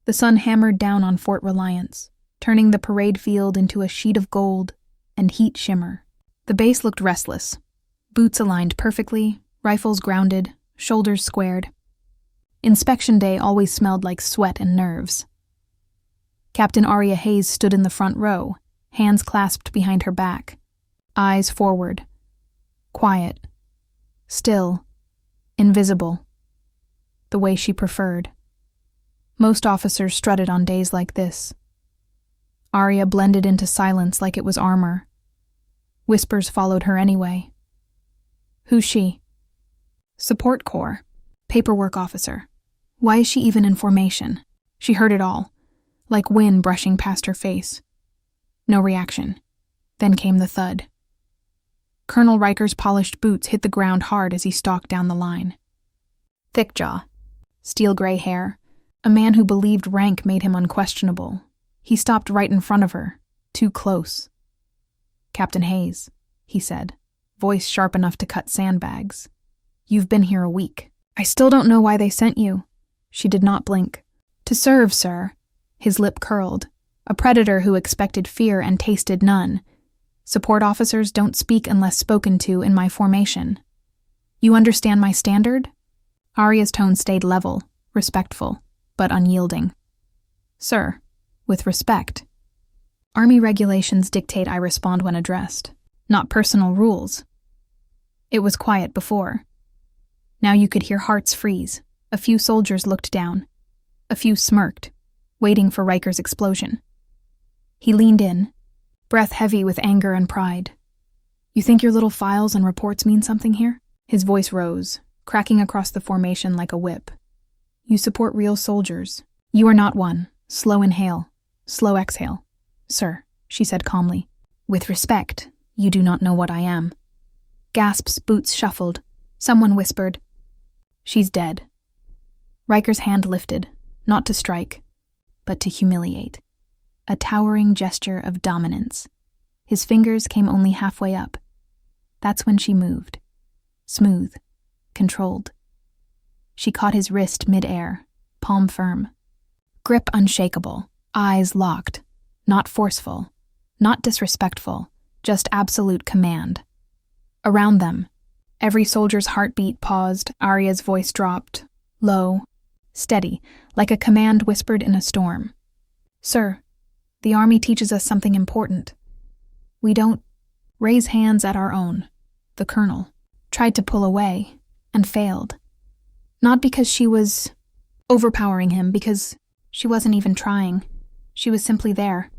The sun hammered down on Fort Reliance, turning the parade field into a sheet of gold and heat shimmer. The base looked restless, boots aligned perfectly, rifles grounded, shoulders squared. Inspection day always smelled like sweat and nerves. Captain Aria Hayes stood in the front row, hands clasped behind her back, eyes forward. Quiet. Still. Invisible. The way she preferred. Most officers strutted on days like this. Aria blended into silence like it was armor. Whispers followed her anyway. Who's she? Support Corps. Paperwork officer. Why is she even in formation? She heard it all, like wind brushing past her face. No reaction. Then came the thud. Colonel Riker's polished boots hit the ground hard as he stalked down the line. Thick jaw. Steel gray hair. A man who believed rank made him unquestionable. He stopped right in front of her, too close. Captain Hayes, he said, voice sharp enough to cut sandbags. You've been here a week. I still don't know why they sent you. She did not blink. To serve, sir. His lip curled. A predator who expected fear and tasted none. Support officers don't speak unless spoken to in my formation. You understand my standard? Aria's tone stayed level, respectful, but unyielding. Sir, with respect. Army regulations dictate I respond when addressed, not personal rules. It was quiet before. Now you could hear hearts freeze. A few soldiers looked down. A few smirked, waiting for Riker's explosion. He leaned in, breath heavy with anger and pride. You think your little files and reports mean something here? His voice rose, cracking across the formation like a whip. You support real soldiers. You are not one. Slow inhale, slow exhale. Sir, she said calmly. With respect, you do not know what I am. Gasps, boots shuffled. Someone whispered, She's dead. Riker's hand lifted, not to strike, but to humiliate. A towering gesture of dominance. His fingers came only halfway up. That's when she moved. Smooth, controlled. She caught his wrist mid-air, palm firm. Grip unshakable, eyes locked. Not forceful, not disrespectful, just absolute command. Around them, every soldier's heartbeat paused, Aria's voice dropped, low, steady, like a command whispered in a storm. Sir, the Army teaches us something important. We don't raise hands at our own. The colonel tried to pull away and failed. Not because she was overpowering him, because she wasn't even trying. She was simply there,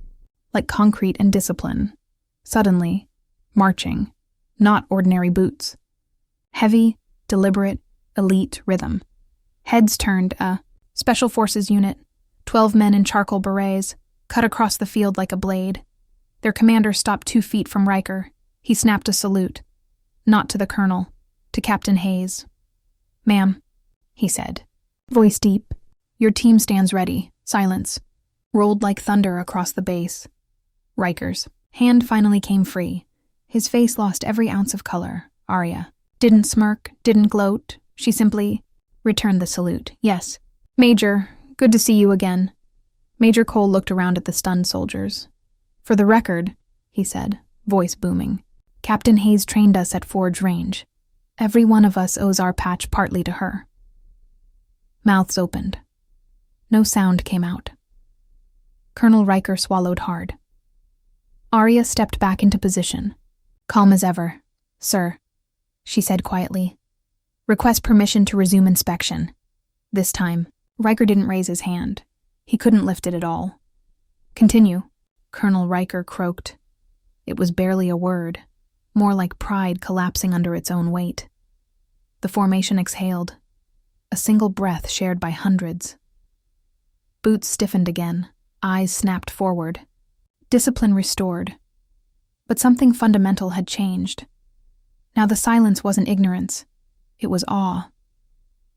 like concrete and discipline. Suddenly, marching, not ordinary boots. Heavy, deliberate, elite rhythm. Heads turned, Special Forces unit, 12 men in charcoal berets, cut across the field like a blade. Their commander stopped 2 feet from Riker. He snapped a salute. Not to the colonel, to Captain Hayes. Ma'am, he said, voice deep. Your team stands ready. Silence. Rolled like thunder across the base. Riker's hand finally came free. His face lost every ounce of color. Aria didn't smirk, didn't gloat. She simply returned the salute. Yes. Major, good to see you again. Major Cole looked around at the stunned soldiers. For the record, he said, voice booming, Captain Hayes trained us at Forge Range. Every one of us owes our patch partly to her. Mouths opened. No sound came out. Colonel Riker swallowed hard. Aria stepped back into position. Calm as ever. Sir, she said quietly. Request permission to resume inspection. This time, Riker didn't raise his hand. He couldn't lift it at all. Continue, Colonel Riker croaked. It was barely a word, more like pride collapsing under its own weight. The formation exhaled, a single breath shared by hundreds. Boots stiffened again, eyes snapped forward. Discipline restored. But something fundamental had changed. Now the silence wasn't ignorance. It was awe.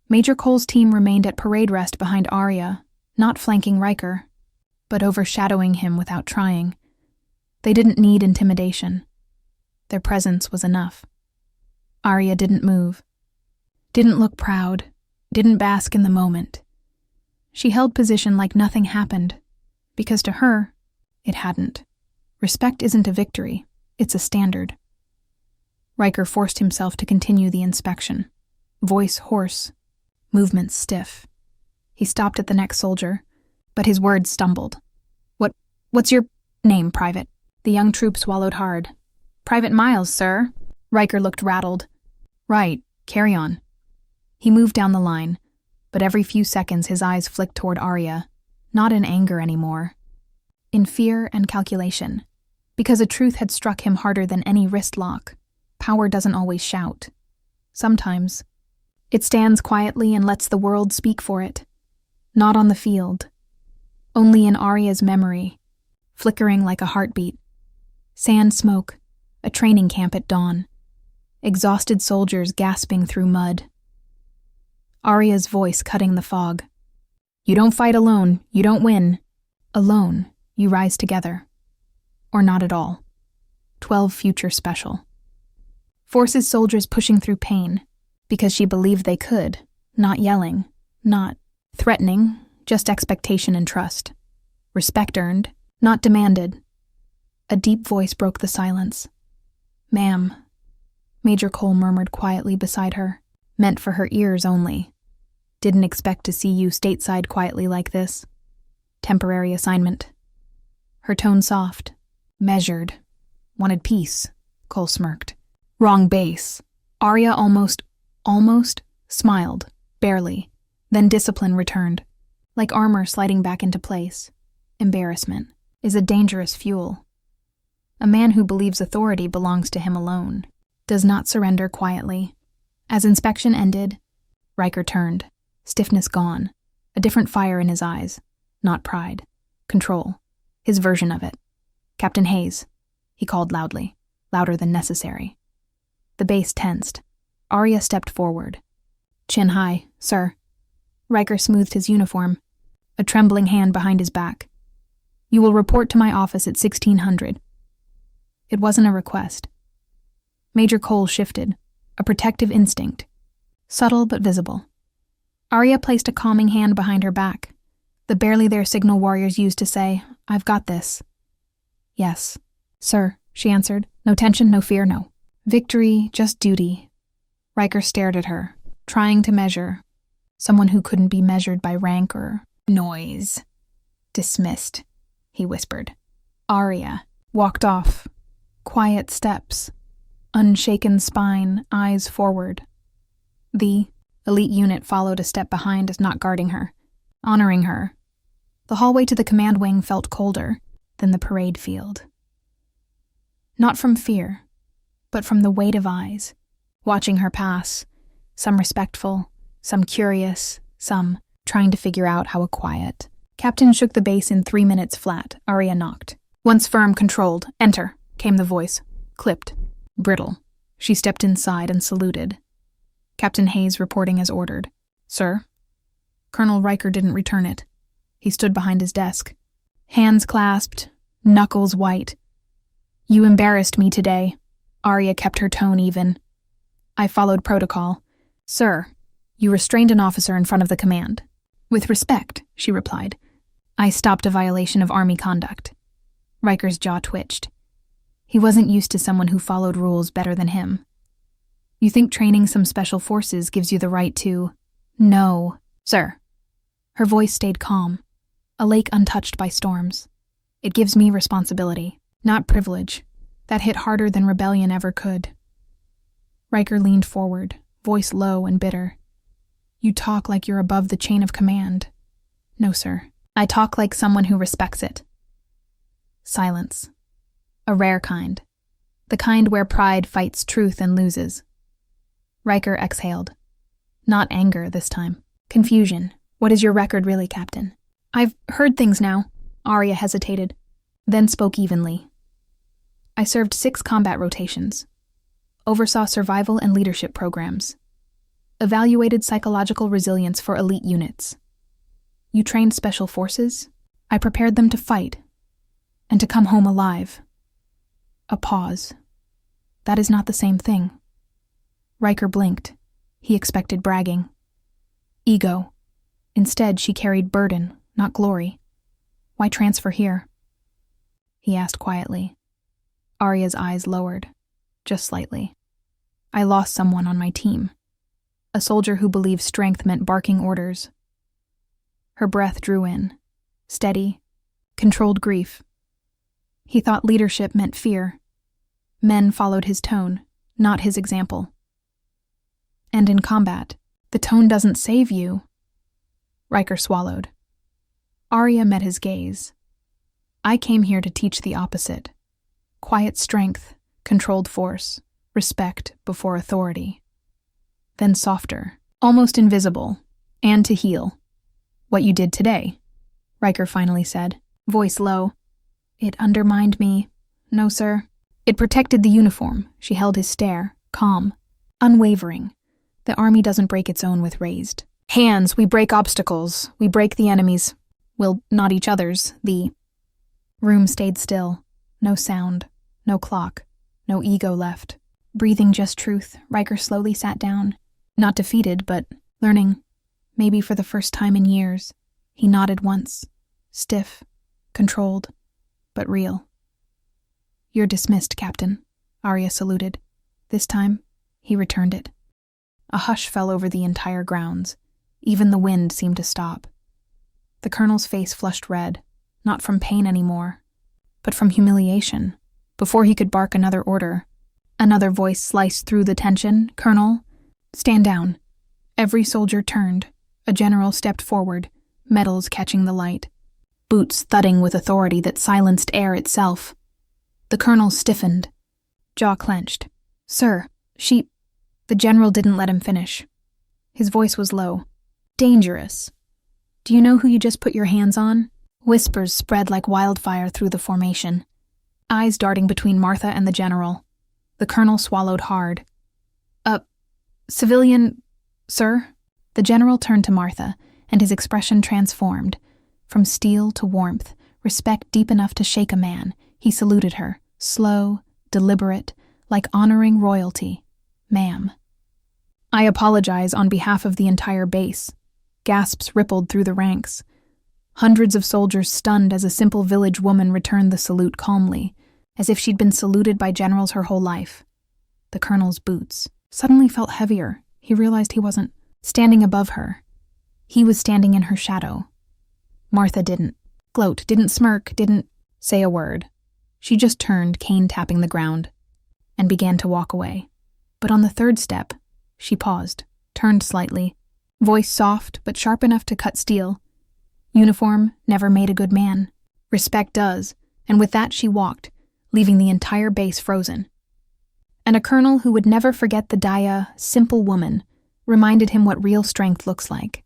Major Cole's team remained at parade rest behind Aria, not flanking Riker, but overshadowing him without trying. They didn't need intimidation. Their presence was enough. Aria didn't move. Didn't look proud. Didn't bask in the moment. She held position like nothing happened, because to her, it hadn't. Respect isn't a victory, it's a standard. Riker forced himself to continue the inspection, voice hoarse, movements stiff. He stopped at the next soldier, but his words stumbled. What's your name, Private? The young troop swallowed hard. Private Miles, sir. Riker looked rattled. Right, carry on. He moved down the line, but every few seconds his eyes flicked toward Arya, not in anger anymore, in fear and calculation, because a truth had struck him harder than any wrist lock. Power doesn't always shout. Sometimes, it stands quietly and lets the world speak for it. Not on the field. Only in Arya's memory, flickering like a heartbeat. Sand smoke, a training camp at dawn. Exhausted soldiers gasping through mud. Arya's voice cutting the fog. You don't fight alone, you don't win. Alone, you rise together. Or not at all. 12 future special. Forces soldiers pushing through pain, because she believed they could, not yelling, not threatening, just expectation and trust. Respect earned, not demanded. A deep voice broke the silence. Ma'am, Major Cole murmured quietly beside her, meant for her ears only. Didn't expect to see you stateside quietly like this. Temporary assignment. Her tone soft, measured. Wanted peace, Cole smirked. Wrong base. Arya almost smiled, barely. Then discipline returned, like armor sliding back into place. Embarrassment is a dangerous fuel. A man who believes authority belongs to him alone does not surrender quietly. As inspection ended, Riker turned, stiffness gone, a different fire in his eyes, not pride, control, his version of it. Captain Hayes, he called loudly, louder than necessary. The base tensed. Arya stepped forward. Chin high, sir. Riker smoothed his uniform, a trembling hand behind his back. You will report to my office at 1600. It wasn't a request. Major Cole shifted, a protective instinct, subtle but visible. Arya placed a calming hand behind her back, the barely there signal warriors used to say, I've got this. Yes, sir, she answered. No tension, no fear, no. Victory, just duty. Riker stared at her, trying to measure. Someone who couldn't be measured by rank or noise. Dismissed, he whispered. Arya walked off. Quiet steps. Unshaken spine, eyes forward. The elite unit followed a step behind, not guarding her, honoring her. The hallway to the command wing felt colder than the parade field. Not from fear, but from the weight of eyes, watching her pass, some respectful, some curious, some trying to figure out how a quiet. Captain shook the base in 3 minutes flat. Arya knocked. Once firm, controlled. Enter, came the voice. Clipped. Brittle. She stepped inside and saluted. Captain Hayes reporting as ordered. Sir? Colonel Riker didn't return it. He stood behind his desk. Hands clasped, knuckles white. You embarrassed me today. Arya kept her tone even. I followed protocol. Sir, you restrained an officer in front of the command. With respect, she replied. I stopped a violation of Army conduct. Riker's jaw twitched. He wasn't used to someone who followed rules better than him. You think training some special forces gives you the right to... No, sir. Her voice stayed calm, a lake untouched by storms. It gives me responsibility, not privilege. That hit harder than rebellion ever could. Riker leaned forward, voice low and bitter. You talk like you're above the chain of command. No, sir. I talk like someone who respects it. Silence. A rare kind. The kind where pride fights truth and loses. Riker exhaled. Not anger this time. Confusion. What is your record really, Captain? I've heard things now. Arya hesitated, then spoke evenly. I served 6 combat rotations. Oversaw survival and leadership programs. Evaluated psychological resilience for elite units. You trained special forces? I prepared them to fight. And to come home alive. A pause. That is not the same thing. Riker blinked. He expected bragging. Ego. Instead, she carried burden, not glory. Why transfer here? He asked quietly. Arya's eyes lowered, just slightly. I lost someone on my team. A soldier who believed strength meant barking orders. Her breath drew in, steady, controlled grief. He thought leadership meant fear. Men followed his tone, not his example. And in combat, the tone doesn't save you. Riker swallowed. Arya met his gaze. I came here to teach the opposite. Quiet strength, controlled force, respect before authority. Then softer, almost invisible, and to heal. What you did today, Riker finally said, voice low. It undermined me. No, sir. It protected the uniform. She held his stare, calm, unwavering. The army doesn't break its own with raised hands. We break obstacles. We break the enemy's. Well, not each other's. The room stayed still. No sound. No clock. No ego left. Breathing just truth, Riker slowly sat down. Not defeated, but learning. Maybe for the first time in years. He nodded once. Stiff. Controlled. But real. You're dismissed, Captain. Arya saluted. This time, he returned it. A hush fell over the entire grounds. Even the wind seemed to stop. The colonel's face flushed red, not from pain anymore, but from humiliation. Before he could bark another order, another voice sliced through the tension. Colonel, stand down. Every soldier turned. A general stepped forward, medals catching the light. Boots thudding with authority that silenced air itself. The colonel stiffened, jaw clenched. Sir, the general didn't let him finish. His voice was low. Dangerous. Do you know who you just put your hands on? Whispers spread like wildfire through the formation. Eyes darting between Martha and the general. The colonel swallowed hard. Civilian, sir? The general turned to Martha, and his expression transformed. From steel to warmth, respect deep enough to shake a man, he saluted her, slow, deliberate, like honoring royalty. Ma'am. I apologize on behalf of the entire base. Gasps rippled through the ranks. Hundreds of soldiers stunned as a simple village woman returned the salute calmly, as if she'd been saluted by generals her whole life. The colonel's boots suddenly felt heavier. He realized he wasn't standing above her. He was standing in her shadow. Martha didn't gloat, didn't smirk, didn't say a word. She just turned, cane tapping the ground, and began to walk away. But on the third step, she paused, turned slightly, voice soft but sharp enough to cut steel. Uniform never made a good man. Respect does, and with that she walked, leaving the entire base frozen. And a colonel who would never forget the Daya, simple woman, reminded him what real strength looks like.